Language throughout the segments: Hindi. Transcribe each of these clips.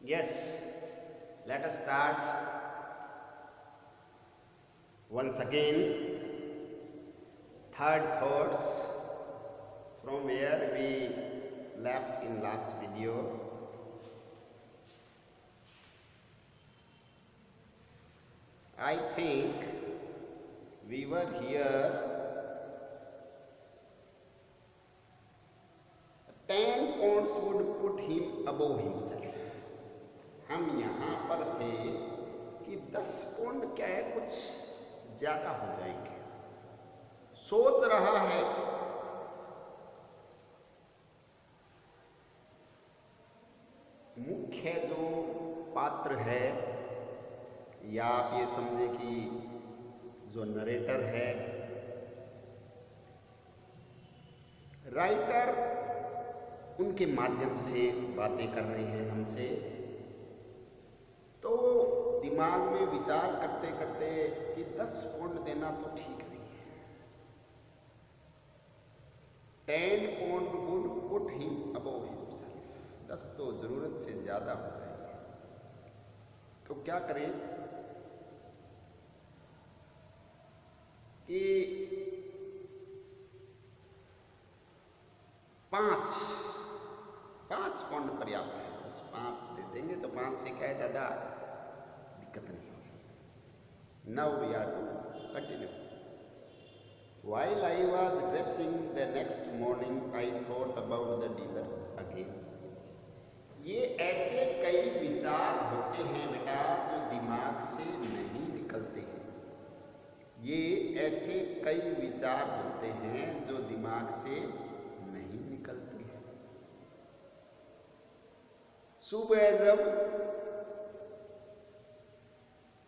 Yes, let us start once again. Third thoughts from where we left in last video. I think we were here 10 points would put him above himself. हम यहाँ पर थे कि 10 पौंड क्या है, कुछ ज्यादा हो जाएंगे। सोच रहा है मुख्य जो पात्र है, या आप ये समझे कि जो नरेटर है, राइटर उनके माध्यम से बातें कर रहे हैं हमसे। तो दिमाग में विचार करते करते कि 10 पौंड देना तो ठीक नहीं है। 10 pound would put him above himself. 10 तो जरूरत से ज्यादा हो जाएंगे। तो क्या करें कि 5 पौंड पर्याप्त है। बस 5 दे देंगे तो 5 से क्या है, ज़्यादा दिक्कत नहीं होगी। Now we are to continue. While I was dressing the next morning, I thought about the dealer again. ये ऐसे कई विचार होते हैं बेटा जो दिमाग से नहीं निकलते हैं। ये ऐसे कई विचार होते हैं जो दिमाग से नहीं निकलते हैं। सुबह जब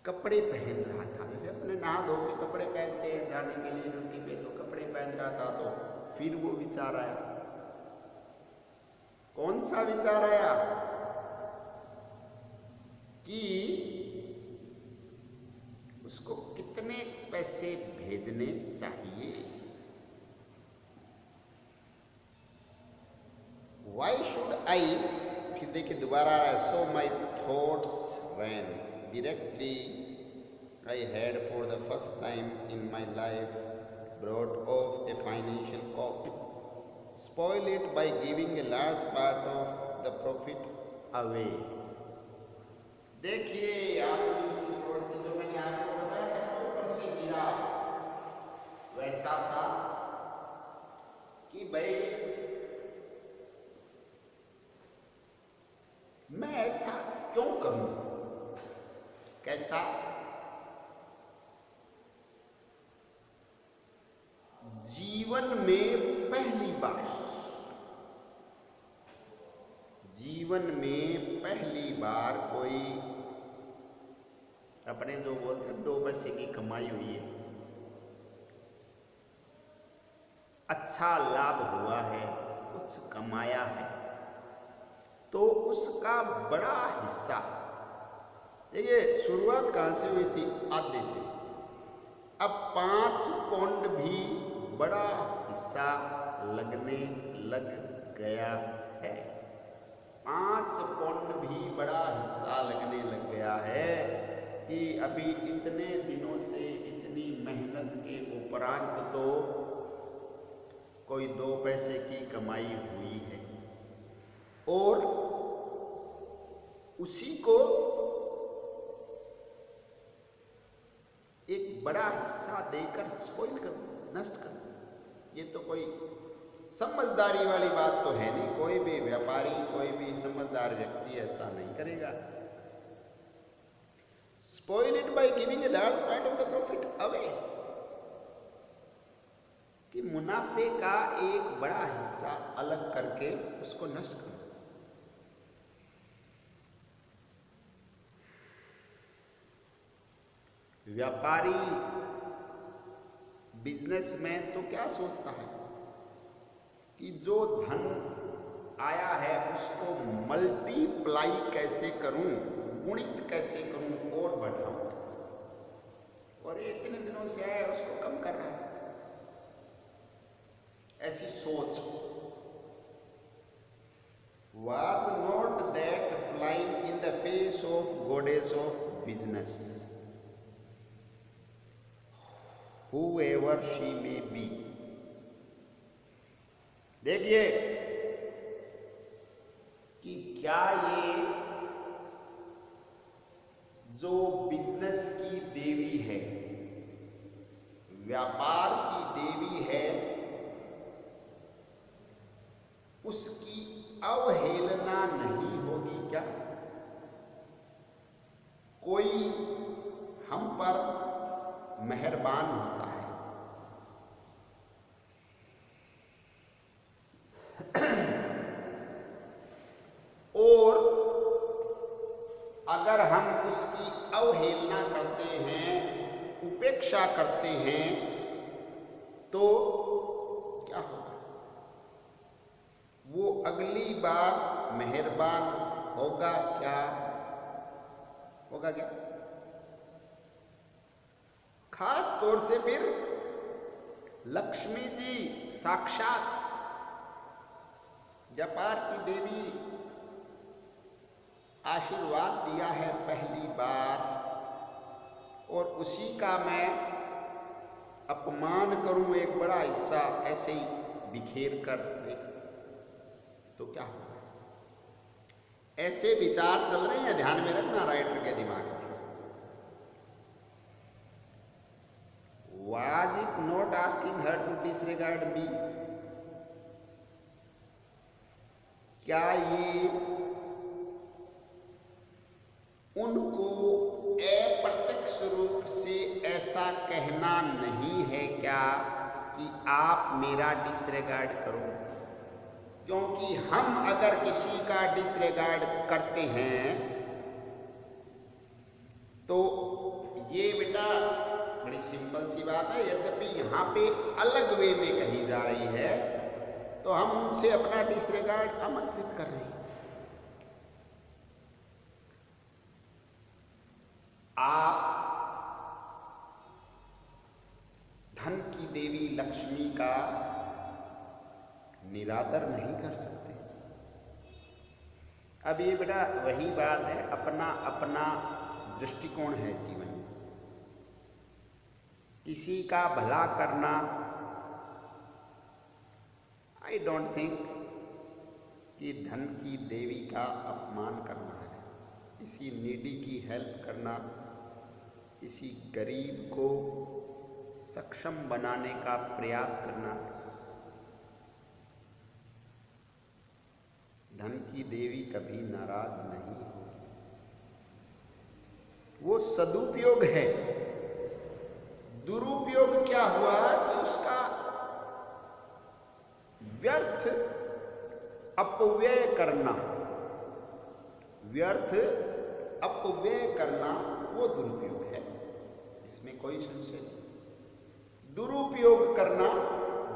कपड़े पहन रहा था, जैसे अपने नहा धो के कपड़े पहनते हैं जाने के लिए ड्यूटी पे, तो कपड़े पहन रहा था तो फिर वो विचार आया। कौन सा विचार आया कि उसको कितने पैसे भेजने चाहिए। Why should I, फिर देखिए दोबारा आ रहा है, so my thoughts ran directly. I had for the first time in my life brought off a financial cop, spoil it by giving a large part of the profit away. देखिए आदमी की प्रवृत्ति जो मैंने आपको बताया था, ऊपर से गिरा वैसा सा कि भाई मैं ऐसा क्यों करूं। कैसा? जीवन में पहली बार कोई अपने जो बोलते हैं 2 पैसे की कमाई हुई है, अच्छा लाभ हुआ है, कुछ कमाया है, तो उसका बड़ा हिस्सा, देखिए शुरुआत कहाँ से हुई थी, आधे से। अब 5 पौंड भी बड़ा हिस्सा लगने लग गया है। 5 पौंड भी बड़ा हिस्सा लगने लग गया है कि अभी इतने दिनों से इतनी मेहनत के उपरांत तो कोई 2 पैसे की कमाई हुई है, और उसी को एक बड़ा हिस्सा देकर स्पॉइल कर, नष्ट कर। ये तो कोई समझदारी वाली बात तो है नहीं। कोई भी व्यापारी, कोई भी समझदार व्यक्ति ऐसा नहीं करेगा। Spoil it by giving a large part of the profit away, कि मुनाफे का एक बड़ा हिस्सा अलग करके उसको नष्ट कर। व्यापारी बिजनेसमैन तो क्या सोचता है कि जो धन आया है उसको मल्टीप्लाई कैसे करूं, गुणित कैसे करूं और बढ़ाऊं कैसे, और ये इतने दिनों से आया उसको कम कर रहा है। ऐसी सोच। Was not that flying in the face of goddess of business, whoever she may be. देखिए कि क्या ये जो बिजनेस की देवी है, व्यापार की देवी है, उसकी अवहेलना नहीं होगी क्या? कोई हम पर मेहरबान होता है, और अगर हम उसकी अवहेलना करते हैं, उपेक्षा करते हैं, तो क्या होगा? वो अगली बार मेहरबान होगा क्या? होगा क्या? खास तौर से फिर लक्ष्मी जी साक्षात व्यापार की देवी आशीर्वाद दिया है पहली बार, और उसी का मैं अपमान करूं, एक बड़ा हिस्सा ऐसे ही बिखेर कर दे, तो क्या होगा? ऐसे विचार चल रहे हैं, ध्यान में रखना राइटर के दिमाग में। Was it not asking her to disregard me? क्या ये उनको अप्रत्यक्ष रूप से ऐसा कहना नहीं है क्या कि आप मेरा डिसरिगार्ड करो? क्योंकि हम अगर किसी का डिसरिगार्ड करते हैं तो ये बेटा बड़ी सिंपल सी बात है, यद्यपि यहाँ पे अलग वे में कही जा रही है, तो हम उनसे अपना डिसरिगार्ड आमंत्रित कर रहे हैं। आप धन की देवी लक्ष्मी का निरादर नहीं कर सकते। अब ये बेटा वही बात है, अपना अपना दृष्टिकोण है जीवन में। किसी का भला करना, आई डोंट थिंक कि धन की देवी का अपमान करना है। किसी नीडी की हेल्प करना, किसी गरीब को सक्षम बनाने का प्रयास करना, धन की देवी कभी नाराज नहीं होगी। वो सदुपयोग है। दुरुपयोग क्या हुआ कि उसका व्यर्थ अपव्यय करना, व्यर्थ अपव्यय करना वो दुरुपयोग है, इसमें कोई संशय नहीं। दुरुपयोग करना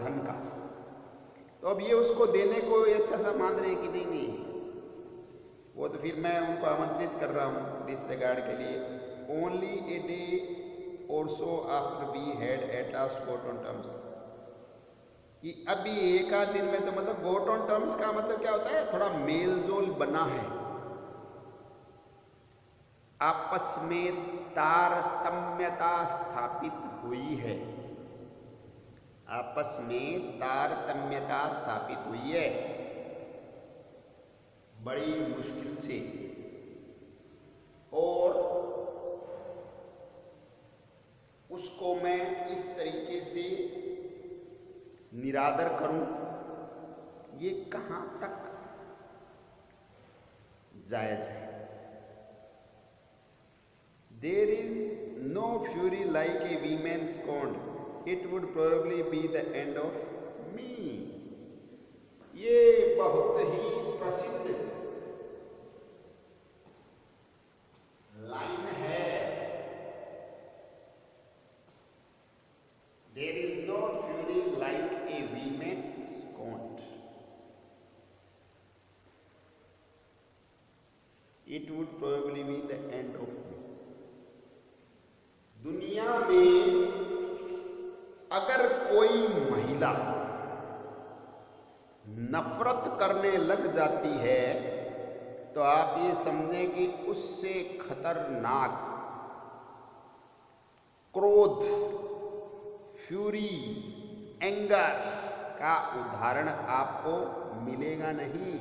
धन का, तो अब ये उसको देने को ऐसा मान रहे हैं कि नहीं नहीं, वो तो फिर मैं उनको आमंत्रित कर रहा हूँ डिसरिगार्ड के लिए। ओनली ए डे और so after we had at last got on terms, कि अभी एक आध दिन में, तो मतलब गोट ऑन टर्म्स का मतलब क्या होता है? थोड़ा मेल जोल बना है, आपस में तारतम्यता स्थापित हुई है, आपस में तारतम्यता स्थापित हुई है बड़ी मुश्किल से, और उसको मैं इस तरीके से निरादर करूं, ये कहां तक जायज है? There is no fury like a woman's scorned. It would probably be the end of me. ये बहुत ही प्रसिद्ध लाइन है। There is no fury like a woman scorned. It would probably be the end of me. दुनिया में अगर कोई महिला नफरत करने लग जाती है तो आप ये समझें कि उससे खतरनाक क्रोध, फ्यूरी, एंगर का उदाहरण आपको मिलेगा नहीं।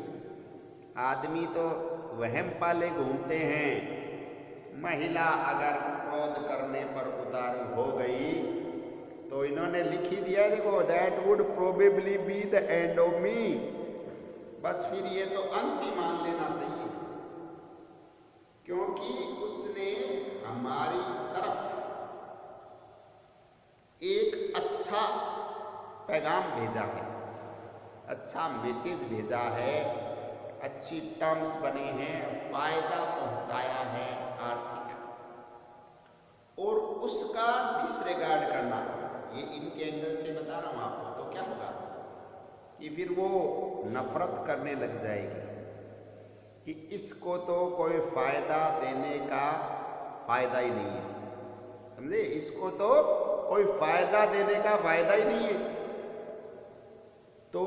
आदमी तो वहम पाले घूमते हैं, महिला अगर क्रोध करने पर उतारू हो गई तो इन्होंने लिख ही दिया, देखो, that would probably be the end of me. बस फिर ये तो अंत ही मान लेना चाहिए, क्योंकि उसने हमारी तरफ एक अच्छा पैगाम भेजा है, अच्छा मैसेज भेजा है, अच्छी टर्म्स बने हैं, फायदा पहुंचाया है आर्थिक, और उसका डिसरिगार्ड करना, ये इनके एंगल से बता रहा हूं आपको, तो क्या होगा कि फिर वो नफरत करने लग जाएगी कि इसको तो कोई फायदा देने का फायदा ही नहीं है, समझे, इसको तो कोई फायदा देने का फायदा ही नहीं है, तो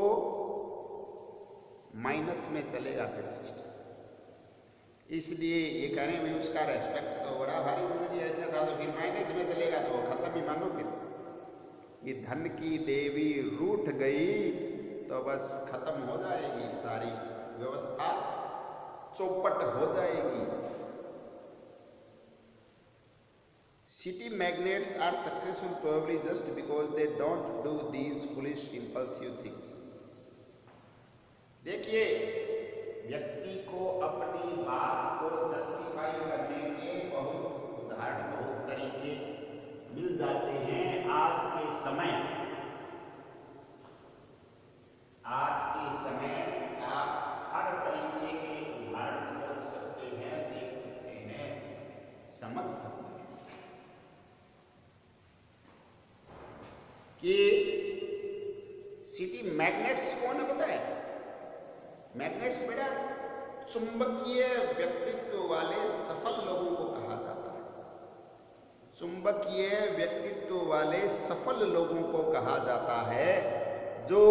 माइनस में चलेगा फिर सिस्टम। इसलिए ये कहने में उसका रेस्पेक्ट तो बड़ा भारी जरूरी है, था तो फिर माइनस में चलेगा तो खत्म ही मानो। फिर ये धन की देवी रूठ गई तो बस खत्म हो जाएगी, सारी व्यवस्था चौपट हो जाएगी। City magnates are successful probably just because they don't do these foolish impulsive things. देखिए, व्यक्ति को अपनी बात को जस्टिफाई करने के बहुत उदाहरण, बहुत तरीके मिल जाते हैं आज के समय। आज के समय आप हर तरीके के उदाहरण खोज सकते हैं, देख सकते हैं, समझ सकते हैं कि सिटी मैग्नेट्स कौन है पता है? मैग्नेट्स बेटा चुंबकीय व्यक्तित्व वाले सफल लोगों को कहा जाता है। चुंबकीय व्यक्तित्व वाले सफल लोगों को कहा जाता है जो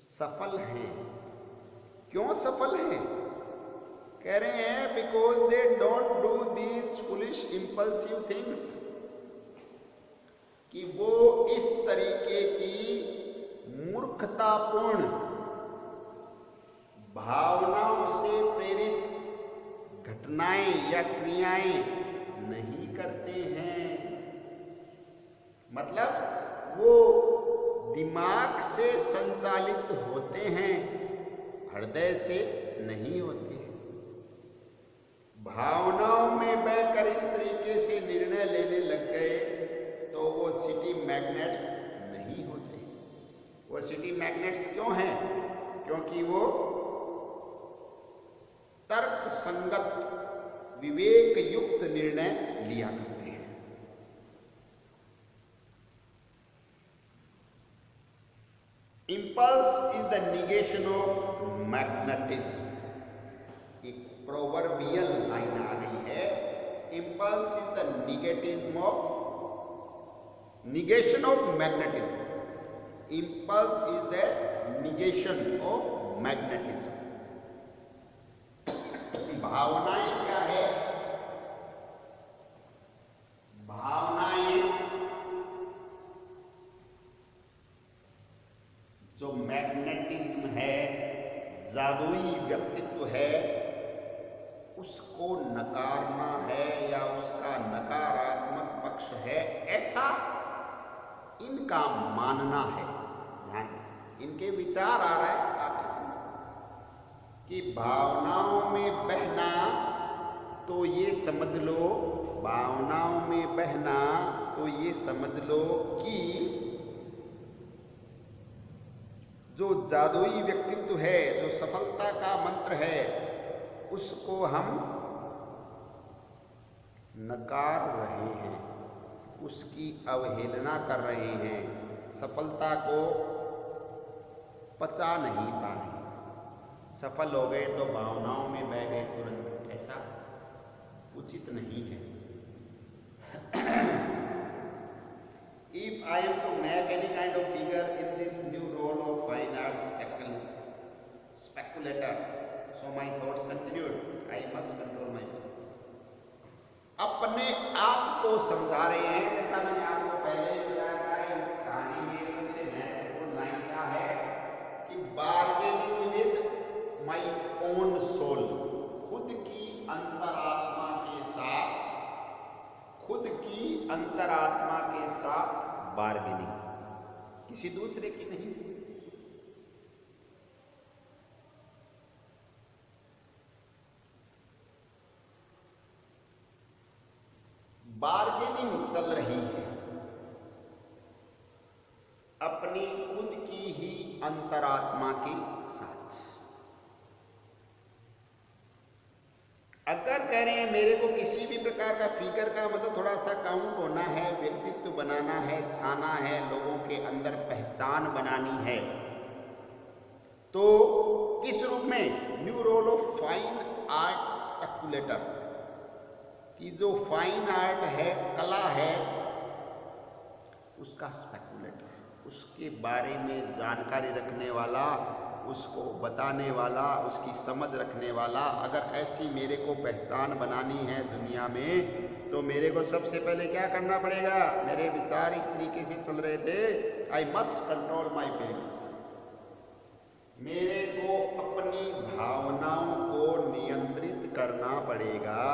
सफल हैं। क्यों सफल हैं? कह रहे हैं because they don't do these foolish impulsive things, कि वो इस तरीके की मूर्खतापूर्ण भावनाओं से प्रेरित घटनाएं या क्रियाएं नहीं करते हैं। मतलब वो दिमाग से संचालित होते हैं, हृदय से नहीं होते। भावनाओं में बहकर इस तरीके से निर्णय लेने लग गए तो वो सिटी मैग्नेट्स नहीं होते। वो सिटी मैग्नेट्स क्यों हैं? क्योंकि वो तर्क संगत विवेक युक्त निर्णय लिया करते हैं। Impulse is the negation of magnetism. एक प्रोवर्बियल लाइन आ गई है, impulse is the negation of magnetism. Impulse is the negation of magnetism. भावनाएं क्या है? भावनाएं जो मैग्नेटिज्म है, जादुई व्यक्तित्व है, उसको नकारना है या उसका नकारात्मक पक्ष है, ऐसा इनका मानना है। ध्यान, इनके विचार आ रहा है आप इसमें कि भावनाओं में बहना, तो ये समझ लो, भावनाओं में बहना तो ये समझ लो कि जो जादुई व्यक्तित्व है, जो सफलता का मंत्र है, उसको हम नकार रहे हैं, उसकी अवहेलना कर रहे हैं, सफलता को पचा नहीं पा रहे। सफल हो गए तो भावनाओं में बह गए तुरंत, ऐसा उचित नहीं है। If I am to make any kind of figure in this new role of I must control my feelings. अपने आप को समझा रहे हैं। जैसा मैंने आपको पहले ही बताया था, कहानी में सबसे महत्वपूर्ण लाइन क्या है कि bargaining with my own soul, खुद की अंतरात्मा के साथ, खुद की अंतरात्मा के साथ बार्गेनिंग, किसी दूसरे की नहीं। बार्गेनिंग चल रही है अपनी खुद की ही अंतरात्मा के साथ। अगर कह रहे हैं मेरे को किसी भी प्रकार का फिगर का मतलब थोड़ा सा काउंट होना है, व्यक्तित्व बनाना है, छाना है, लोगों के अंदर पहचान बनानी है, तो किस रूप में? New role of fine art speculator, कि जो फाइन आर्ट है, कला है, उसका स्पेकुलेटर, उसके बारे में जानकारी रखने वाला, उसको बताने वाला, उसकी समझ रखने वाला। अगर ऐसी मेरे को पहचान बनानी है दुनिया में, तो मेरे को सबसे पहले क्या करना पड़ेगा? मेरे विचार इस तरीके से चल रहे थे, I must control my feelings. मेरे को अपनी भावनाओं को नियंत्रित करना पड़ेगा।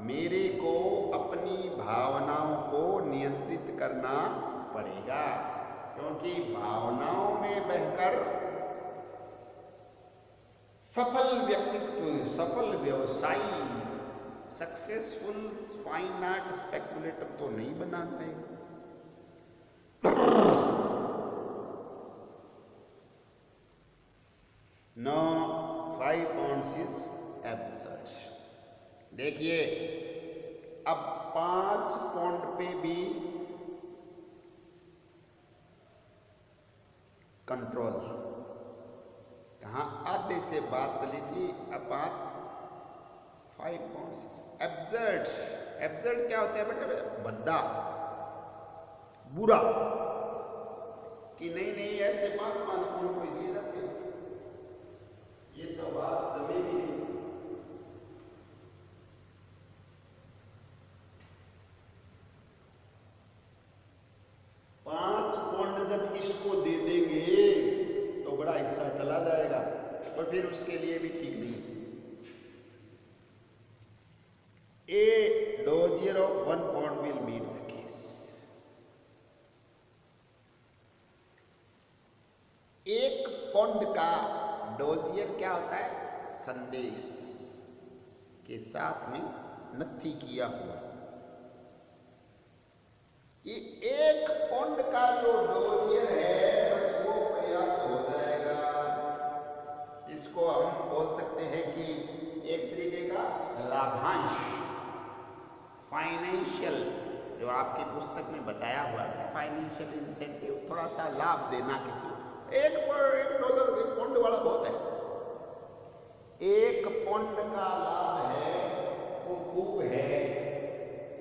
मेरे को अपनी भावनाओं को नियंत्रित करना पड़ेगा, क्योंकि भावनाओं में बहकर सफल व्यक्तित्व, सफल व्यवसायी, सक्सेसफुल फाइन आर्ट स्पेकुलेटर तो नहीं बना पाएगा। No 5 pounds is absurd। देखिए अब 5 पौंड पे भी कंट्रोल, कहाँ आधे से बात चली थी, अब 5 pounds एब्सर्ड। एब्सर्ड क्या होता है बेटा? भद्दा, बुरा, कि नहीं नहीं ऐसे 5-5 पौंड कोई दिए जाते हैं, ये तो बात जमेगी नहीं। 5 पौंड जब इसको दे देंगे तो बड़ा हिस्सा चला जाएगा, और फिर उसके लिए भी ठीक नहीं। A dozier of 1 pound will meet the case। 1 pond का डोजियर क्या होता है? संदेश के साथ में नथी किया हुआ। ये 1 पौंड का जो डोजियर है बस वो पर्याप्त हो जाएगा। इसको हम बोल सकते हैं कि एक तरीके का लाभांश, फाइनेंशियल, जो आपकी पुस्तक में बताया हुआ है, फाइनेंशियल इंसेंटिव, थोड़ा सा लाभ देना किसी को। $1 1 पौंड वाला बहुत है। 1 पौंड का लाभ है वो खूब है,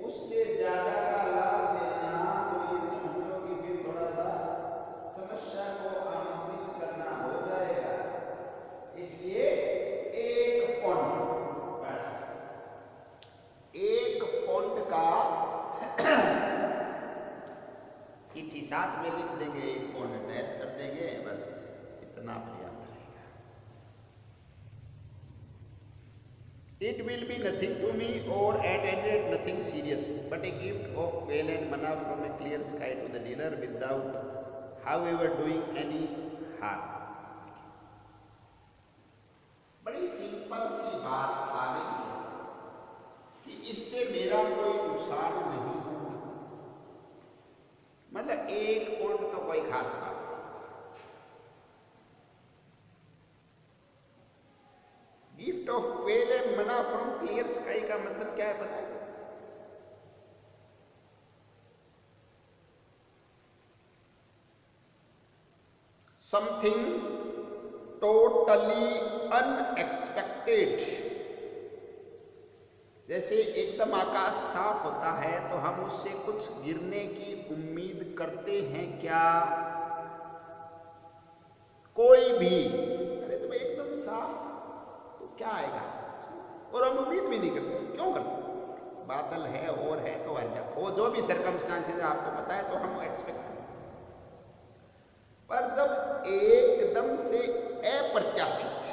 उससे ज्यादा का लाभ देना तो ये समझ लो कि फिर थोड़ा सा समस्या को आमंत्रित करना हो जाएगा। इसलिए 1 पौंड, बस 1 पौंड का चिट्ठी साथ में लिख देंगे, 1 पौंड अटैच कर देंगे, बस इतना पर्याप्त रहेगा। It will be nothing to me, or at any rate nothing serious, but a gift of quail and manna from a clear sky to the dealer without, however, doing any harm। बड़ी सिंपल सी बात आ गई है कि इससे मेरा कोई नुकसान नहीं होगा। मतलब 1 पौंड तो कोई खास बात नहीं। गिफ्ट ऑफ क्वेल एंड मना फ्रॉम क्लियर स्काई का मतलब क्या है पता है? Something totally unexpected. जैसे एकदम आकाश साफ होता है तो हम उससे कुछ गिरने की उम्मीद करते हैं क्या? कोई भी, अरे तुम एकदम साफ तो क्या आएगा? और हम उम्मीद भी नहीं करते। क्यों करते? बादल है और है तो हर जगह वो जो भी सर्कमस्टांसेस आपको पता है तो हम एक्सपेक्ट करते हैं। पर जब एकदम से अप्रत्याशित,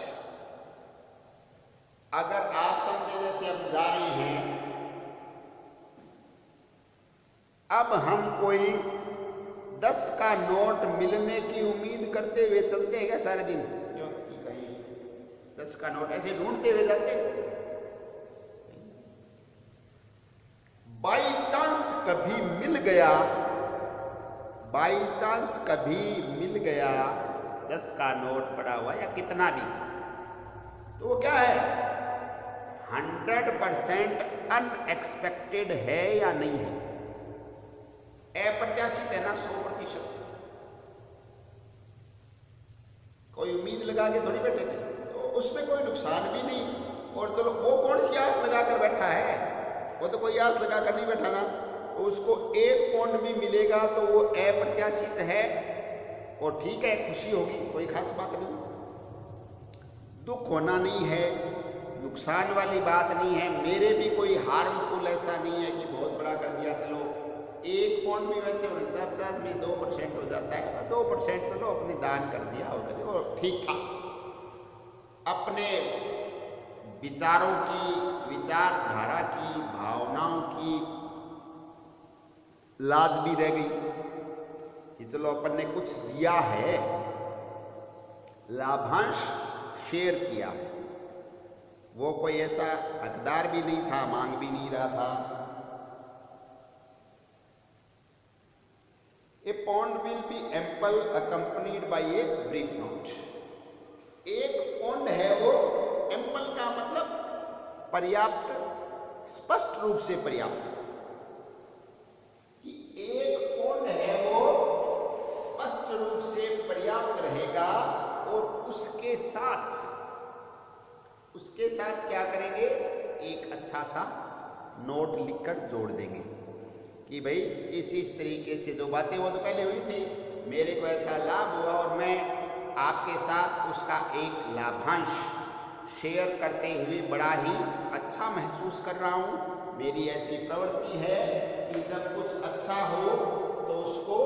अगर आप समझे जैसे अब जा रहे हैं, अब हम कोई 10 का नोट मिलने की उम्मीद करते हुए चलते हैं क्या सारे दिन? क्यों कि कहीं 10 का नोट ऐसे ढूंढते हुए जाते हैं? बाई चांस कभी मिल गया, बाई चांस कभी मिल गया 10 का नोट पड़ा हुआ या कितना भी, तो वो क्या है? 100% अनएक्सपेक्टेड है या नहीं है? अप्रत्याशित है ना 100%। कोई उम्मीद लगा के थोड़ी बैठे थे, तो उसमें कोई नुकसान भी नहीं। और चलो वो कौन सी आस लगा कर बैठा है? वो तो कोई आस लगा कर नहीं बैठा ना, तो उसको 1 पाउंड भी मिलेगा तो वो अप्रत्याशित है और ठीक है, खुशी होगी, कोई खास बात नहीं। दुख होना नहीं है, नुकसान वाली बात नहीं है, मेरे भी कोई हार्मफुल ऐसा नहीं है कि बहुत बड़ा कर दिया। चलो 1 पाउंड भी वैसे 49 में 2% हो जाता है, 2% चलो अपने दान कर दिया और ठीक था। अपने विचारों की, विचारधारा की, भावनाओं की लाज भी रह गई कि चलो अपन ने कुछ दिया है, लाभांश शेयर किया है। वो कोई ऐसा हकदार भी नहीं था, मांग भी नहीं रहा था। A pond will be ample accompanied by a brief note. 1 pond है वो, एम्पल का मतलब पर्याप्त, स्पष्ट रूप से पर्याप्त, कि 1 पौंड है वो स्पष्ट रूप से पर्याप्त रहेगा। और उसके साथ क्या करेंगे? एक अच्छा सा नोट लिखकर जोड़ देंगे कि भाई इस तरीके से जो बातें वो तो पहले हुई थी, मेरे को ऐसा लाभ हुआ और मैं आपके साथ उसका एक लाभांश शेयर करते हुए बड़ा ही अच्छा महसूस कर रहा हूँ। मेरी ऐसी प्रवृत्ति है कि जब कुछ अच्छा हो तो उसको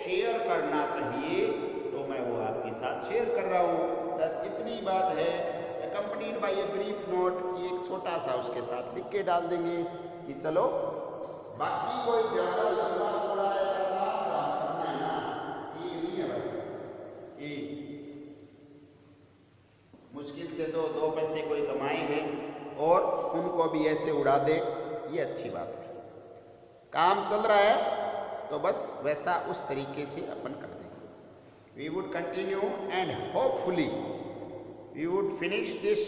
शेयर करना चाहिए, तो मैं वो आपके साथ शेयर कर रहा हूँ। बस इतनी बात है। Accompanied by a brief note की एक छोटा सा उसके साथ लिख के डाल देंगे कि चलो, बाकी कोई ज्यादा लंबा चौड़ा ऐसा काम करना है ना, ये नहीं है भाई कि मुश्किल से तो 2 पैसे कोई कमाए हैं और उनको भी ऐसे उड़ा दे, ये अच्छी बात है। काम चल रहा है तो बस वैसा उस तरीके से अपन कर देंगे। We would continue and hopefully we would finish this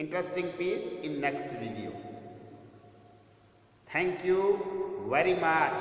interesting piece in next video. Thank you very much.